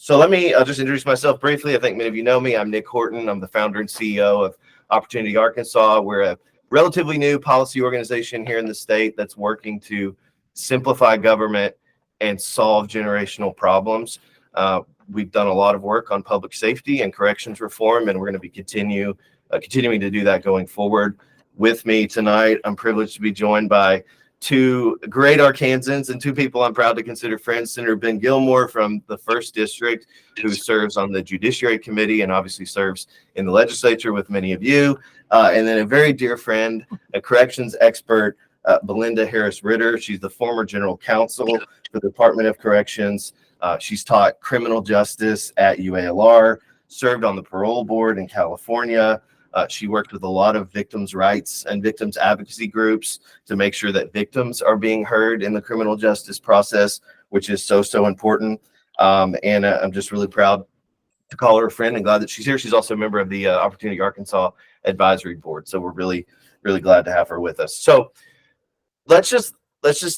So I'll just introduce myself briefly. I think many of you know me. I'm Nick Horton. I'm the founder and CEO of Opportunity Arkansas. We're a relatively new policy organization here in the state that's working to simplify government and solve generational problems. We've done a lot of work on public safety and corrections reform, and we're going to be continuing to do that going forward. With me tonight, I'm privileged to be joined by two great Arkansans and two people I'm proud to consider friends. Senator Ben Gilmore from the 1st District, who serves on the Judiciary Committee and obviously serves in the legislature with many of you. And then a very dear friend, a corrections expert, Bilenda Harris-Ritter. She's the former general counsel for the Department of Corrections. She's taught criminal justice at UALR, served on the parole board in California. She worked with a lot of victims' rights and victims' advocacy groups to make sure that victims are being heard in the criminal justice process, which is so important. And I'm just really proud to call her a friend and glad that she's here. She's also a member of the Opportunity Arkansas Advisory Board. So we're really glad to have her with us. So let's just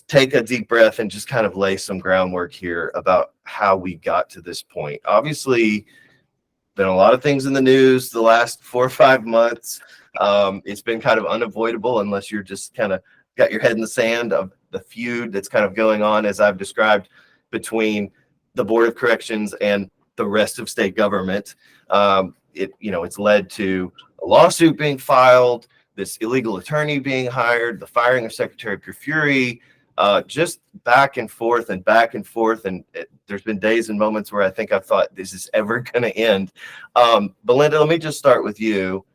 take a deep breath and just kind of lay some groundwork here about how we got to this point. Obviously, been a lot of things in the news the last 4 or 5 months. It's been kind of unavoidable unless you're just kind of got your head in the sand of the feud that's kind of going on, as I've described, between the Board of Corrections and the rest of state government. It's led to a lawsuit being filed, this illegal attorney being hired, the firing of Secretary Purfury, just back and forth. And there's been days and moments where I think I've thought this is ever going to end. Bilenda, let me just start with you.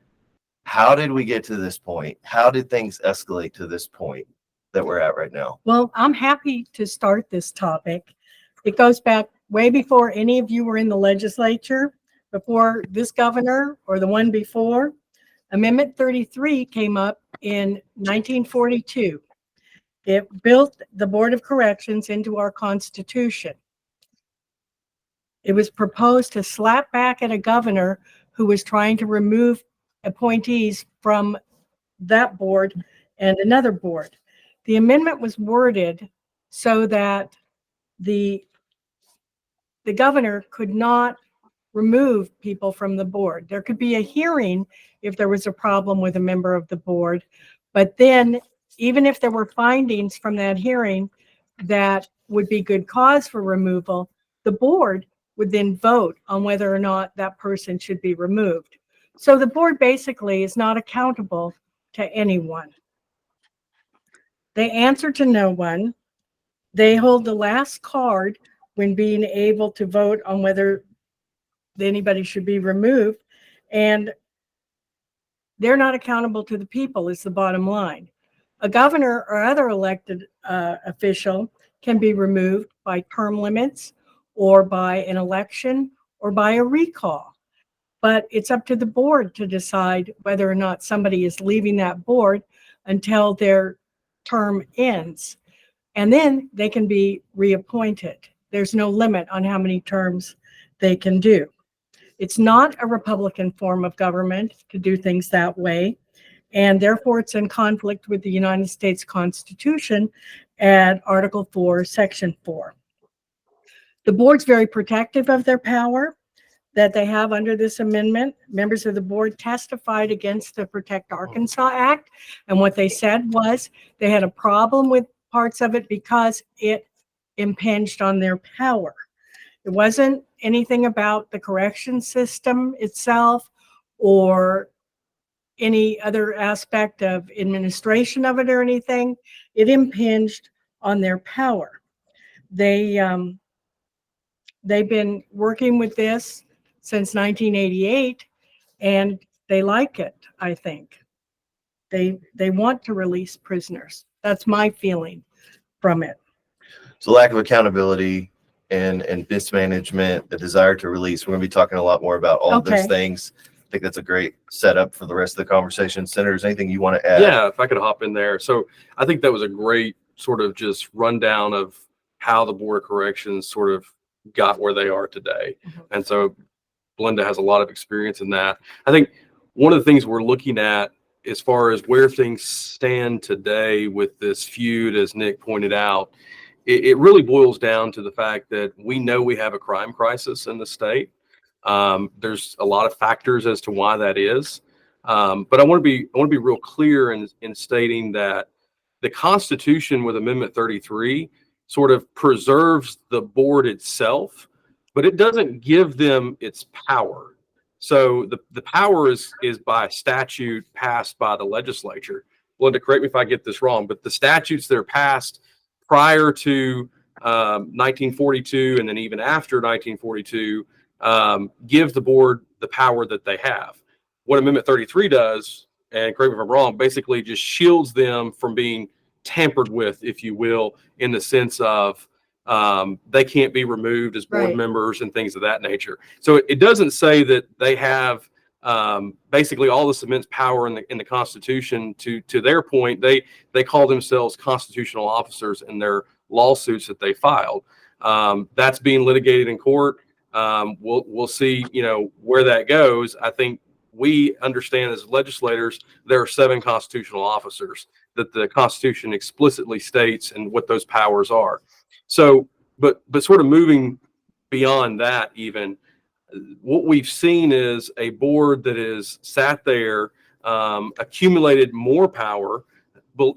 How did we get to this point? How did things escalate to this point that we're at right now? Well, I'm happy to start this topic. It goes back way before any of you were in the legislature, before this governor or the one before. Amendment 33 came up in 1942. It built the Board of Corrections into our Constitution. It was proposed to slap back at a governor who was trying to remove appointees from that board and another board. The amendment was worded so that the governor could not remove people from the board. There could be a hearing if there was a problem with a member of the board, but then even if there were findings from that hearing that would be good cause for removal, the board would then vote on whether or not that person should be removed. So the board basically is not accountable to anyone. They answer to no one. They hold the last card when being able to vote on whether anybody should be removed, and they're not accountable to the people is the bottom line. A governor or other elected official can be removed by term limits or by an election or by a recall. But it's up to the board to decide whether or not somebody is leaving that board until their term ends. And then they can be reappointed. There's no limit on how many terms they can do. It's not a Republican form of government to do things that way. And therefore, it's in conflict with the United States Constitution at Article 4, Section 4. The board's very protective of their power that they have under this amendment. Members of the board testified against the Protect Arkansas Act, and what they said was they had a problem with parts of it because it impinged on their power. It wasn't anything about the correction system itself or any other aspect of administration of it or anything. It impinged on their power. They've been working with this since 1988, and they like it, I think. They want to release prisoners. That's my feeling from it. So lack of accountability and mismanagement, the desire to release. We're going to be talking a lot more about all of those things. I think that's a great setup for the rest of the conversation. Senator, is there anything you want to add? Yeah, if I could hop in there. So I think that was a great sort of just rundown of how the Board of Corrections sort of got where they are today. Mm-hmm. And so Bilenda has a lot of experience in that. I think one of the things we're looking at as far as where things stand today with this feud, as Nick pointed out, it really boils down to the fact that we know we have a crime crisis in the state. There's a lot of factors as to why that is. But I want to be real clear in stating that the Constitution with Amendment 33 sort of preserves the board itself, but it doesn't give them its power. So the power is by statute passed by the legislature. Belinda, correct me if I get this wrong, but the statutes that are passed prior to 1942 and then even after 1942 give the board the power that they have. What Amendment 33 does, and correct me if I'm wrong, basically just shields them from being tampered with, if you will, in the sense of they can't be removed as board Right. members and things of that nature. So it doesn't say that they have basically all this immense power in the Constitution. To their point, they call themselves constitutional officers in their lawsuits that they filed. That's being litigated in court. We'll see, where that goes. I think we understand as legislators there are 7 constitutional officers that the Constitution explicitly states and what those powers are. So, but sort of moving beyond that, even what we've seen is a board that is sat there, accumulated more power.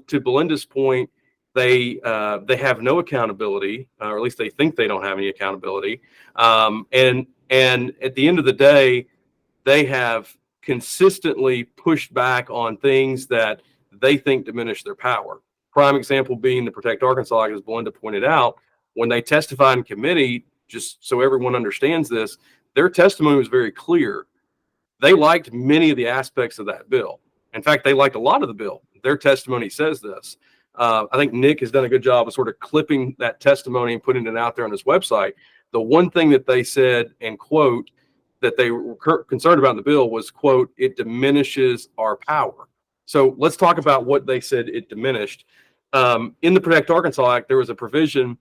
To Belinda's point, they have no accountability, or at least they think they don't have any accountability. And at the end of the day, they have consistently pushed back on things that they think diminish their power. Prime example being the Protect Arkansas Act, as Belinda pointed out. When they testified in committee, just so everyone understands this, their testimony was very clear. They liked many of the aspects of that bill. In fact, they liked a lot of the bill. Their testimony says this. I think Nick has done a good job of sort of clipping that testimony and putting it out there on his website. The one thing that they said, and quote, that they were concerned about in the bill was, quote, it diminishes our power. So let's talk about what they said it diminished. In the Protect Arkansas Act, there was a provision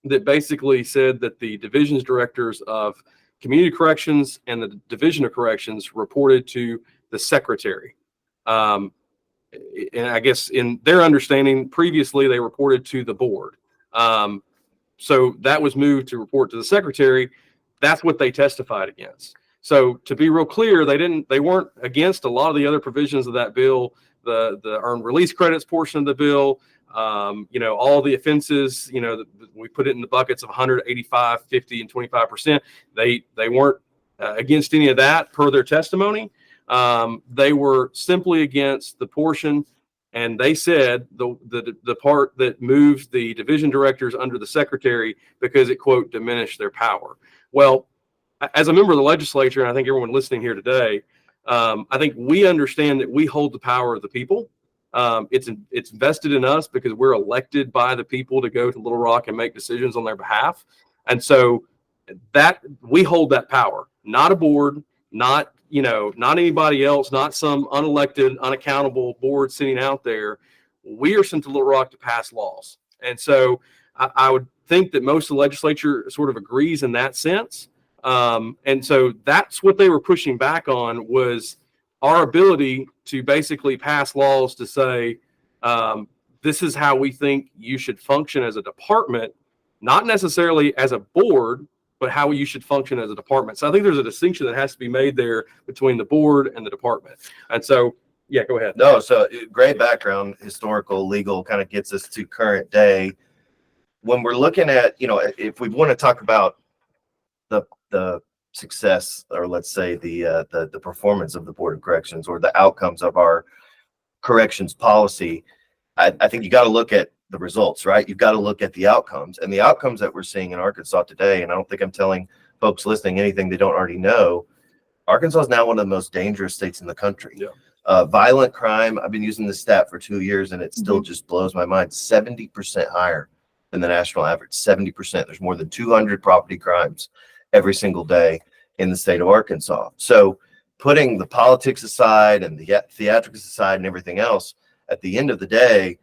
that basically said that the divisions directors of community corrections and the division of corrections reported to the secretary. And I guess in their understanding, previously they reported to the board. So that was moved to report to the secretary. That's what they testified against. So to be real clear, they weren't against a lot of the other provisions of that bill, the earned release credits portion of the bill, all the offenses, we put it in the buckets of 185, 50, and 25%. They weren't against any of that per their testimony. They were simply against the portion, and they said the part that moved the division directors under the secretary because it, quote, diminished their power. Well, as a member of the legislature, and I think everyone listening here today, I think we understand that we hold the power of the people. It's vested in us because we're elected by the people to go to Little Rock and make decisions on their behalf. And so that we hold that power, not a board, not anybody else, not some unelected, unaccountable board sitting out there. We are sent to Little Rock to pass laws. And so I would think that most of the legislature sort of agrees in that sense. And so that's what they were pushing back on, was our ability to basically pass laws to say, this is how we think you should function as a department, not necessarily as a board, but how you should function as a department. So I think there's a distinction that has to be made there between the board and the department. And so, yeah, go ahead. No, so great background, historical, legal, kind of gets us to current day. When we're looking at, if we want to talk about the success, or let's say the performance of the Board of Corrections or the outcomes of our corrections policy, I think you got to look at the results, right? You've got to look at the outcomes, and the outcomes that we're seeing in Arkansas today. And I don't think I'm telling folks listening anything they don't already know. Arkansas is now one of the most dangerous states in the country. Yeah. Violent crime, I've been using this stat for 2 years, and it still just blows my mind. 70% higher than the national average. 70%. There's more than 200 property crimes every single day in the state of Arkansas. So putting the politics aside and the theatrics aside and everything else, at the end of the day,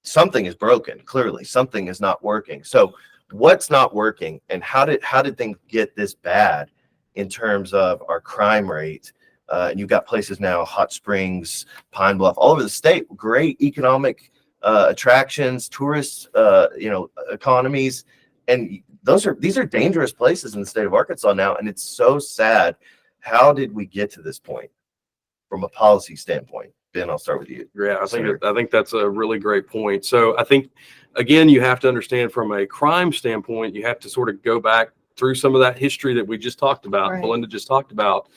something is broken. Clearly, something is not working. So what's not working, and how did things get this bad in terms of our crime rate? And you've got places now, Hot Springs, Pine Bluff, all over the state, great economic attractions, tourist, economies. And these are dangerous places in the state of Arkansas now. And it's so sad. How did we get to this point from a policy standpoint? Ben, I'll start with you. Yeah, I think that's a really great point. So I think, again, you have to understand from a crime standpoint, you have to sort of go back through some of that history that we just talked about, Right. Bilenda just talked about.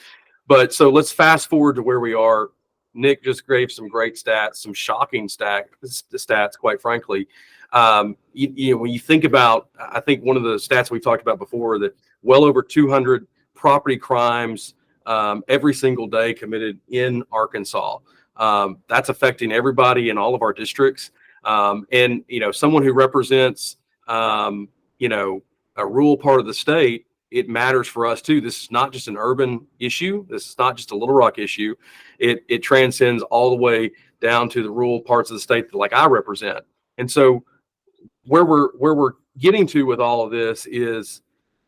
But so let's fast forward to where we are. Nick just gave some great stats, some shocking stats, quite frankly. When you think about, I think one of the stats we talked about before, that well over 200 property crimes every single day committed in Arkansas. That's affecting everybody in all of our districts. And, someone who represents, a rural part of the state, it matters for us too. This is not just an urban issue. This is not just a Little Rock issue. It transcends all the way down to the rural parts of the state that, like, I represent. And so where we're getting to with all of this is,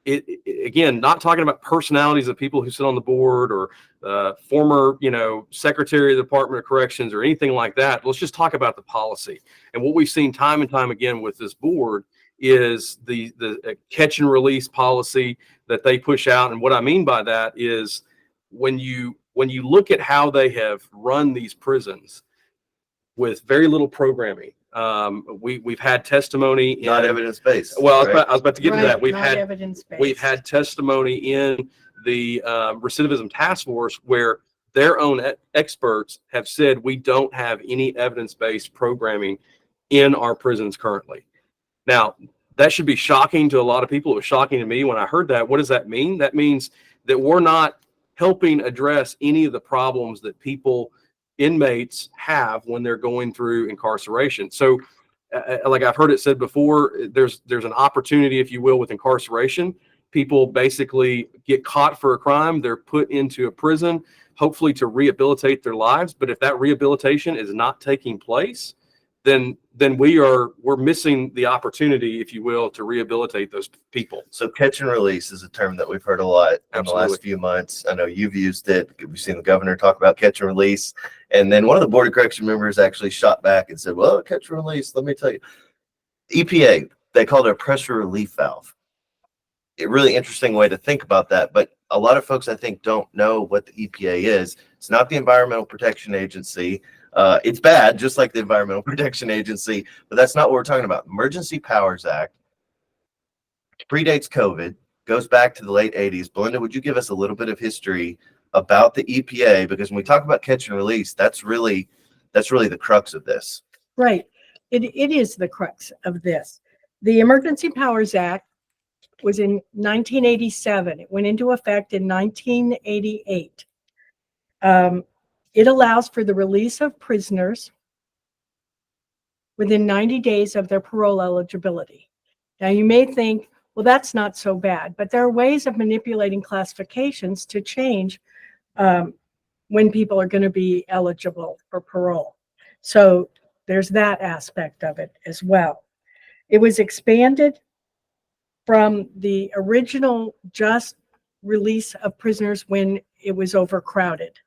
again, not talking about personalities of people who sit on the board or former, secretary of the Department of Corrections or anything like that. Let's just talk about the policy. And what we've seen time and time again with this board is the catch and release policy that they push out. And what I mean by that is when you look at how they have run these prisons with very little programming. We've had testimony Not evidence-based. Well, right? I was about to get to that. Not evidence-based. We've had testimony in the recidivism task force where their own experts have said we don't have any evidence-based programming in our prisons currently. Now, that should be shocking to a lot of people. It was shocking to me when I heard that. What does that mean? That means that we're not helping address any of the problems that inmates have when they're going through incarceration. So like I've heard it said before, there's an opportunity, if you will, with incarceration. People basically get caught for a crime. They're put into a prison, hopefully to rehabilitate their lives. But if that rehabilitation is not taking place, then we're missing the opportunity, if you will, to rehabilitate those people. So catch and release is a term that we've heard a lot in Absolutely. the last few months. I know you've used it. We've seen the governor talk about catch and release. And then one of the Board of Correction members actually shot back and said, well, catch and release, let me tell you. EPA, they called it a pressure relief valve. A really interesting way to think about that. But a lot of folks, I think, don't know what the EPA is. It's not the Environmental Protection Agency. It's bad, just like the Environmental Protection Agency, but that's not what we're talking about. Emergency Powers Act predates COVID, goes back to the late 80s. Bilenda, would you give us a little bit of history about the EPA? Because when we talk about catch and release, that's really the crux of this. Right. It is the crux of this. The Emergency Powers Act was in 1987. It went into effect in 1988. It allows for the release of prisoners within 90 days of their parole eligibility. Now, you may think, well, that's not so bad, but there are ways of manipulating classifications to change when people are going to be eligible for parole. So there's that aspect of it as well. It was expanded from the original just release of prisoners when it was overcrowded.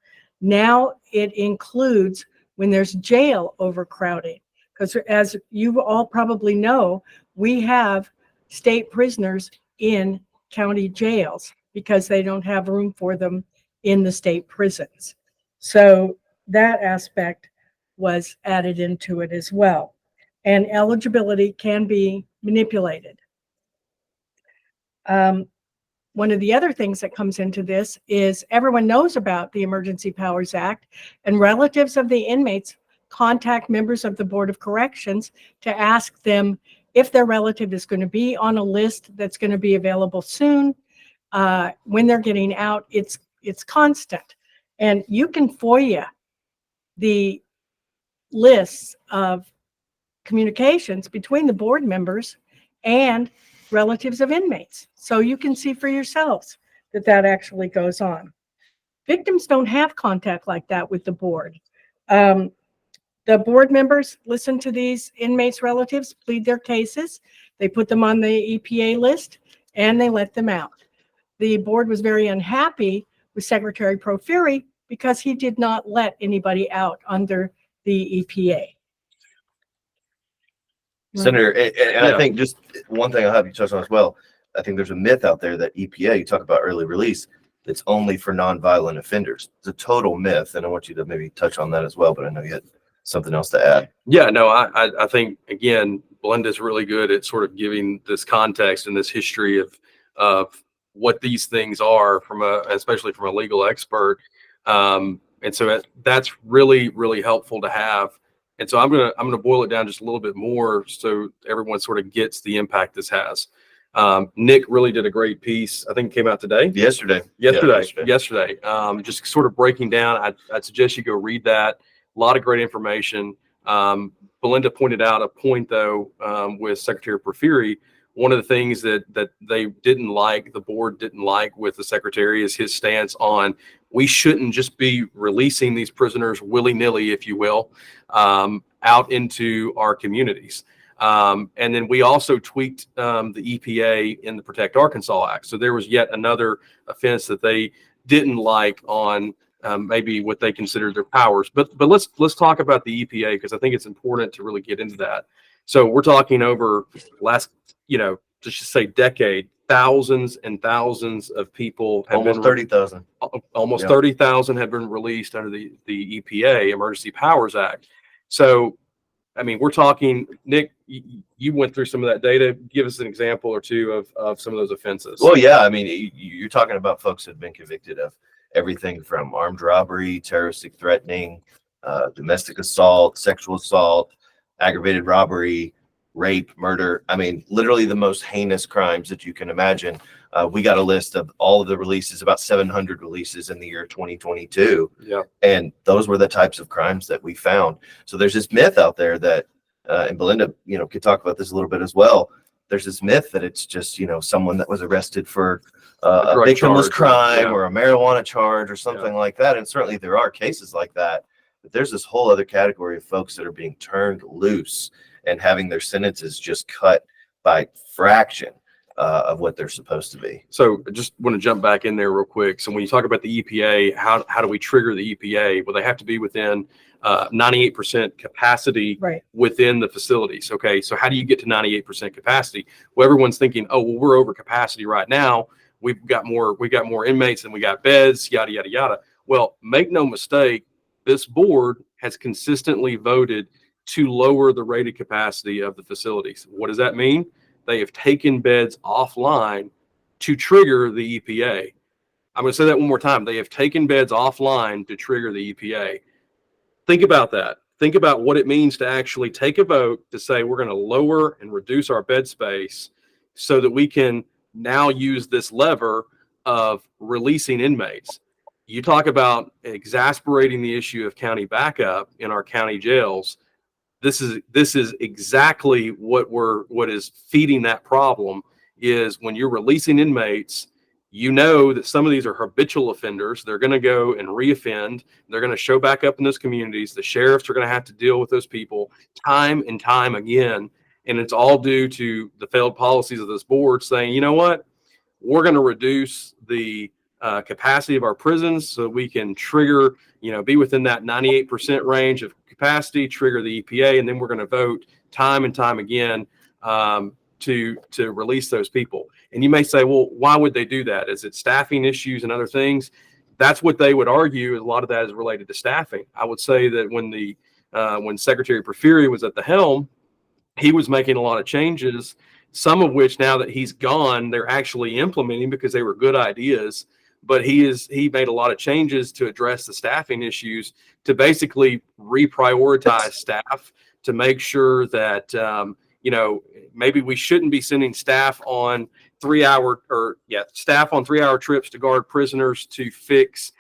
Now it includes when there's jail overcrowding, because as you all probably know, we have state prisoners in county jails because they don't have room for them in the state prisons. So that aspect was added into it as well. And eligibility can be manipulated. One of the other things that comes into this is everyone knows about the Emergency Powers Act, and relatives of the inmates contact members of the Board of Corrections to ask them if their relative is going to be on a list that's going to be available soon. When they're getting out, it's constant. And you can FOIA the lists of communications between the board members and relatives of inmates. So you can see for yourselves that actually goes on. Victims don't have contact like that with the board. The board members listen to these inmates' relatives, plead their cases. They put them on the EPA list and they let them out. The board was very unhappy with Secretary Proferi because he did not let anybody out under the EPA. Senator, and Yeah. I think just one thing I'll have you touch on as well. I think there's a myth out there that EPA, you talk about early release, it's only for nonviolent offenders. It's a total myth, and I want you to maybe touch on that as well, but I know you had something else to add. Yeah, no, I think, again, Belenda's really good at sort of giving this context and this history of what these things are especially from a legal expert. And so that's really, really helpful to have. And so I'm gonna boil it down just a little bit more so everyone sort of gets the impact this has. Nick really did a great piece. I think it came out today. Yesterday. Just sort of breaking down. I'd suggest you go read that. A lot of great information. Bilenda pointed out a point though, with Secretary Porphyry. One of the things that they didn't like, the board didn't like with the secretary, is his stance on we shouldn't just be releasing these prisoners willy-nilly, if you will, out into our communities. And then we also tweaked the EPA in the Protect Arkansas Act. So there was yet another offense that they didn't like on maybe what they considered their powers. But let's talk about the EPA, because I think it's important to really get into that. So we're talking over last, just say decade, thousands and thousands of people have Almost 30,000. Almost Yeah. 30,000 have been released under the EPA Emergency Powers Act. So, I mean, we're talking, Nick, you went through some of that data. Give us an example or two of some of those offenses. Well, yeah, I mean, you're talking about folks that have been convicted of everything from armed robbery, terroristic threatening, domestic assault, sexual assault, aggravated robbery, rape, murder. I mean, literally the most heinous crimes that you can imagine. We got a list of all of the releases, about 700 releases in the year 2022. Yeah. And those were the types of crimes that we found. So there's this myth out there that, and Bilenda, could talk about this a little bit as well. There's this myth that it's just, someone that was arrested for a victimless crime or a marijuana charge or something like that. And certainly there are cases like that. But there's this whole other category of folks that are being turned loose and having their sentences just cut by fraction of what they're supposed to be. So I just want to jump back in there real quick. So when you talk about the EPA, how do we trigger the EPA? Well, they have to be within 98% capacity within the facilities. Okay, so how do you get to 98% capacity? Well, everyone's thinking, oh, well, we're over capacity right now. We've got more inmates than we got beds, yada, yada, yada. Well, make no mistake, this board has consistently voted to lower the rated capacity of the facilities. What does that mean? They have taken beds offline to trigger the EPA. I'm going to say that one more time. They have taken beds offline to trigger the EPA. Think about that. Think about what it means to actually take a vote to say we're going to lower and reduce our bed space so that we can now use this lever of releasing inmates. You talk about exasperating the issue of county backup in our county jails. This is exactly what is feeding that problem. Is when you're releasing inmates, you know that some of these are habitual offenders. They're going to go and reoffend. They're going to show back up in those communities. The sheriffs are going to have to deal with those people time and time again. And it's all due to the failed policies of this board saying, you know what, we're going to reduce the capacity of our prisons so we can trigger, be within that 98% range of capacity, trigger the EPA, and then we're going to vote time and time again to release those people. And you may say, well, why would they do that? Is it staffing issues and other things? That's what they would argue. A lot of that is related to staffing. I would say that when Secretary Porphyry was at the helm, he was making a lot of changes, some of which now that he's gone, they're actually implementing because they were good ideas. But he made a lot of changes to address the staffing issues, to basically reprioritize staff, to make sure that, maybe we shouldn't be sending staff on 3-hour trips to guard prisoners to fix,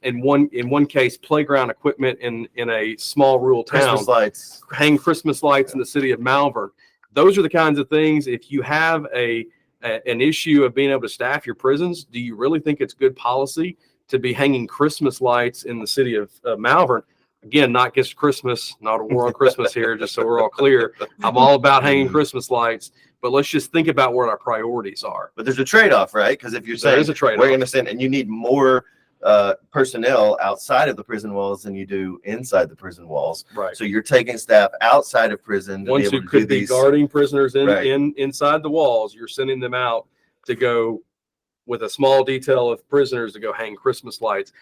in one case, playground equipment in a small rural town. Christmas lights. Hang Christmas lights in the city of Malvern. Those are the kinds of things, if you have an issue of being able to staff your prisons, do you really think it's good policy to be hanging Christmas lights in the city of Malvern? Again, not just Christmas, not a war on Christmas here, just so we're all clear. I'm all about hanging Christmas lights, but let's just think about what our priorities are. But there's a trade-off, right? Because if you're saying there is a trade-off, we're going to send, and you need more personnel outside of the prison walls than you do inside the prison walls. Right. So you're taking staff outside of prison to Ones be able who to could do be these. guarding prisoners Right. inside the walls, you're sending them out to go with a small detail of prisoners to go hang Christmas lights.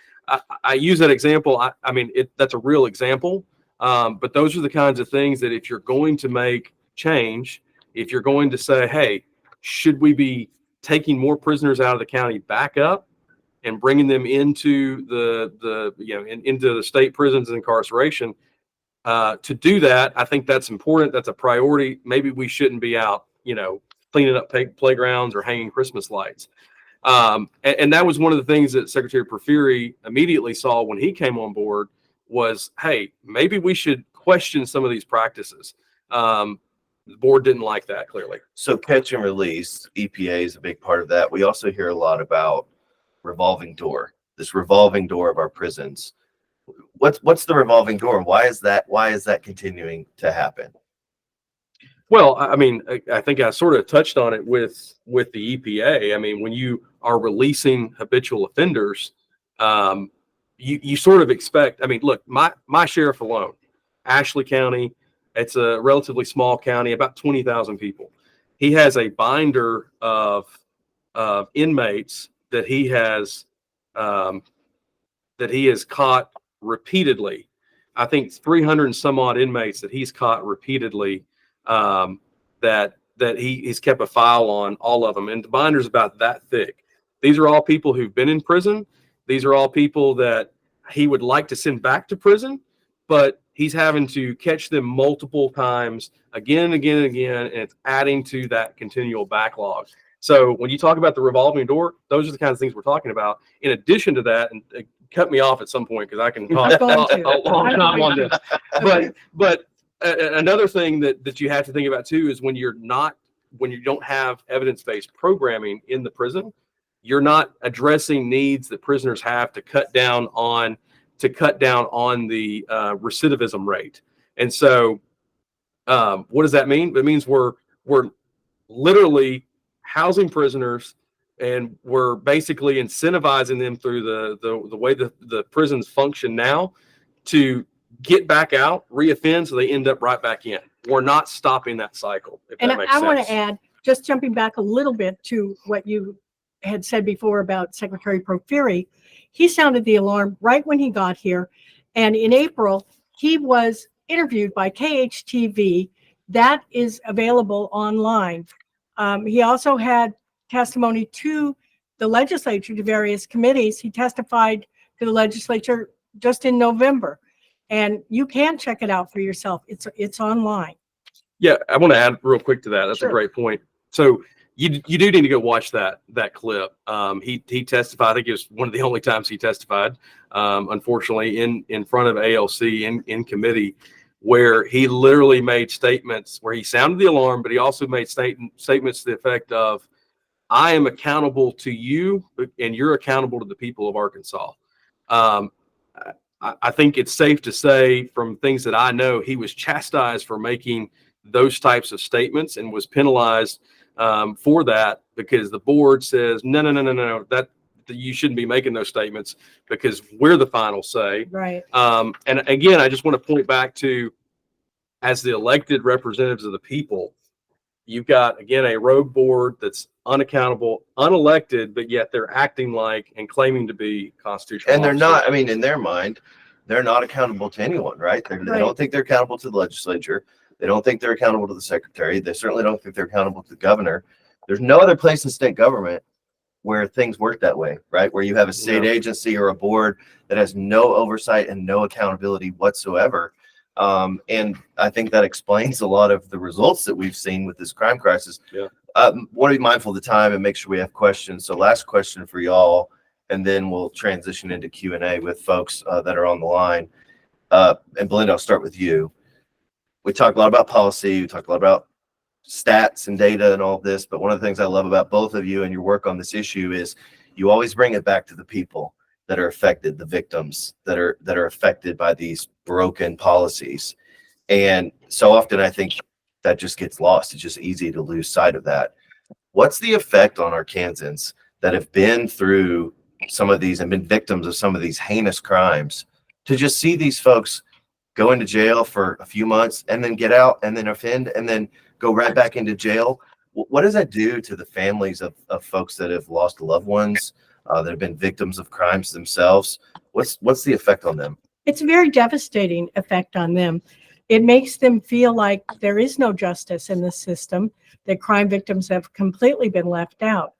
I use that example. I mean, that's a real example. But those are the kinds of things that if you're going to make change, if you're going to say, hey, should we be taking more prisoners out of the county back up and bringing them into into the state prisons and incarceration, to do that, I think that's important. That's a priority. Maybe we shouldn't be out, cleaning up playgrounds or hanging Christmas lights. And that was one of the things that Secretary Porphyry immediately saw when he came on board was, hey, maybe we should question some of these practices. The board didn't like that, clearly. So catch and release, EPA is a big part of that. We also hear a lot about revolving door, this revolving door of our prisons. What's the revolving door? Why is that continuing to happen? Well, I mean, I think I sort of touched on it with the EPA. I mean, when you are releasing habitual offenders, you sort of expect, I mean, look, my sheriff alone, Ashley County, it's a relatively small county, about 20,000 people. He has a binder of inmates that he has caught repeatedly. I think 300 and some odd inmates that he's caught repeatedly, that he's kept a file on all of them. And the binder's about that thick. These are all people who've been in prison. These are all people that he would like to send back to prison, but he's having to catch them multiple times again and again and again, and it's adding to that continual backlog. So when you talk about the revolving door, those are the kinds of things we're talking about. In addition to that, and cut me off at some point because I can talk a long time on this. But another thing that you have to think about too is when you don't have evidence-based programming in the prison, you're not addressing needs that prisoners have to cut down on the recidivism rate. And so what does that mean? It means we're literally housing prisoners, and we're basically incentivizing them through the way the prisons function now to get back out, reoffend, so they end up right back in. We're not stopping that cycle, if And that makes I sense. want to add, just jumping back a little bit to what you had said before about Secretary Porphyry, he sounded the alarm right when he got here. And in April, he was interviewed by KHTV. That is available online. He also had testimony to the legislature, to various committees. He testified to the legislature just in November. And you can check it out for yourself. It's online. Yeah, I want to add real quick to that. That's Sure. a great point. So you do need to go watch that clip. He testified. I think it was one of the only times he testified, unfortunately, in front of ALC in committee, where he literally made statements where he sounded the alarm, but he also made statements to the effect of, I am accountable to you and you're accountable to the people of Arkansas. I think it's safe to say from things that I know, he was chastised for making those types of statements and was penalized for that, because the board says, no, that you shouldn't be making those statements because we're the final say. Right. And again, I just want to point back to, as the elected representatives of the people, you've got, again, a rogue board that's unaccountable, unelected, but yet they're acting like and claiming to be constitutional. And they're officers. not, I mean, in their mind, they're not accountable to anyone, right? They don't think they're accountable to the legislature. They don't think they're accountable to the secretary. They certainly don't think they're accountable to the governor. There's no other place in state government where things work that way, right? Where you have a state agency or a board that has no oversight and no accountability whatsoever. And I think that explains a lot of the results that we've seen with this crime crisis. Yeah. Want to be mindful of the time and make sure we have questions. So last question for y'all, and then we'll transition into Q&A with folks that are on the line. And Bilenda, I'll start with you. We talked a lot about policy. We talked a lot about stats and data and all of this. But one of the things I love about both of you and your work on this issue is you always bring it back to the people that are affected, the victims that are affected by these broken policies. And so often I think that just gets lost. It's just easy to lose sight of that. What's the effect on Arkansans that have been through some of these and been victims of some of these heinous crimes, to just see these folks go into jail for a few months and then get out and then offend and then go right back into jail. What does that do to the families of folks that have lost loved ones, that have been victims of crimes themselves? What's the effect on them? It's a very devastating effect on them. It makes them feel like there is no justice in the system, that crime victims have completely been left out.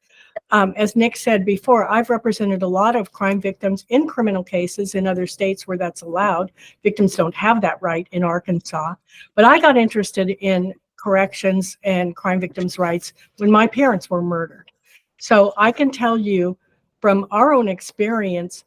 As Nick said before, I've represented a lot of crime victims in criminal cases in other states where that's allowed. Victims don't have that right in Arkansas. But I got interested in corrections and crime victims' rights when my parents were murdered. So I can tell you from our own experience,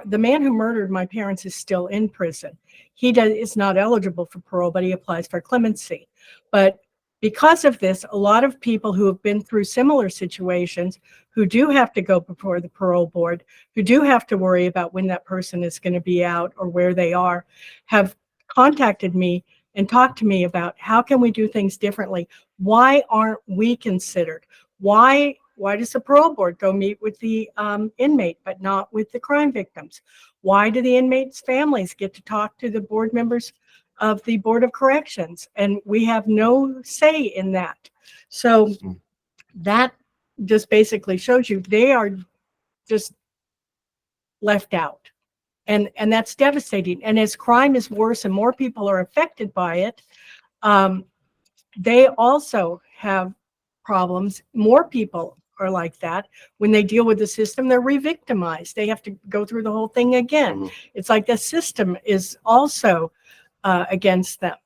the man who murdered my parents is still in prison. He is not eligible for parole, but he applies for clemency. But because of this, a lot of people who have been through similar situations, who do have to go before the parole board, who do have to worry about when that person is going to be out or where they are, have contacted me and talked to me about how can we do things differently? Why aren't we considered? Why does the parole board go meet with the inmate, but not with the crime victims? Why do the inmates' families get to talk to the board members of the Board of Corrections, and we have no say in that? So that just basically shows you they are just left out, and that's devastating. And as crime is worse and more people are affected by it, they also have problems. More people are like that. When they deal with the system, they're re-victimized. They have to go through the whole thing again. It's like the system is also against them,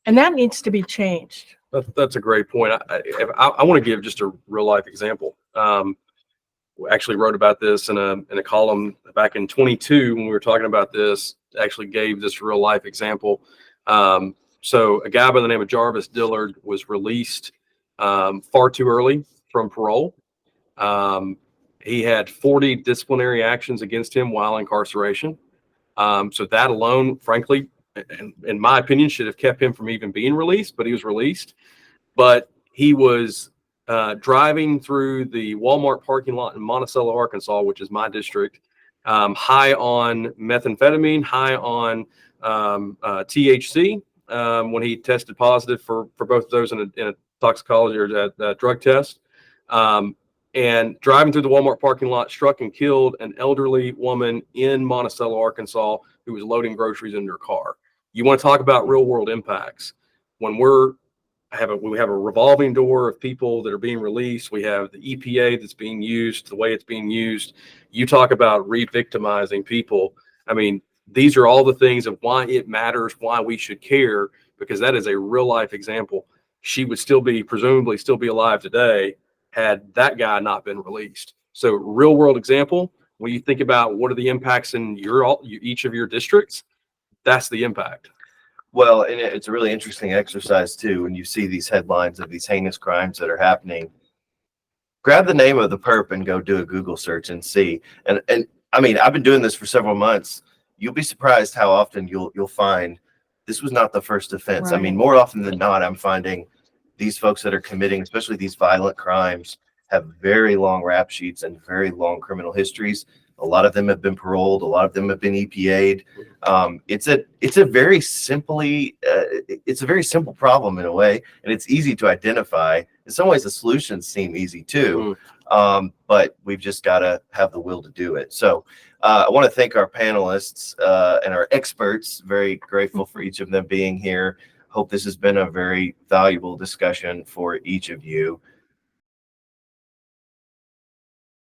and that needs to be changed. That's a great point. I want to give just a real life example. We actually wrote about this in a column back in 22 when we were talking about this. Actually gave this real life example. So a guy by the name of Jarvis Dillard was released far too early from parole. He had 40 disciplinary actions against him while incarceration. So that alone, frankly, in my opinion, should have kept him from even being released, but he was released. But he was driving through the Walmart parking lot in Monticello, Arkansas, which is my district, high on methamphetamine, high on THC, when he tested positive for both of those in a toxicology or a drug test. And driving through the Walmart parking lot, struck and killed an elderly woman in Monticello, Arkansas, who was loading groceries into her car. You want to talk about real world impacts? When we have a revolving door of people that are being released. We have the EPA that's being used, the way it's being used. You talk about re-victimizing people. I mean, these are all the things of why it matters, why we should care, because that is a real life example. She would presumably still be alive today had that guy not been released. So real world example, when you think about what are the impacts in each of your districts, that's the impact. Well, and it's a really interesting exercise too, when you see these headlines of these heinous crimes that are happening. Grab the name of the perp and go do a Google search and see. And I mean, I've been doing this for several months. You'll be surprised how often you'll find this was not the first offense. Right. I mean, more often than not, I'm finding these folks that are committing, especially these violent crimes, have very long rap sheets and very long criminal histories. A lot of them have been paroled. A lot of them have been EPA'd. It's a very simple problem in a way, and it's easy to identify. In some ways, the solutions seem easy too, but we've just got to have the will to do it. So I want to thank our panelists and our experts. Very grateful for each of them being here. Hope this has been a very valuable discussion for each of you.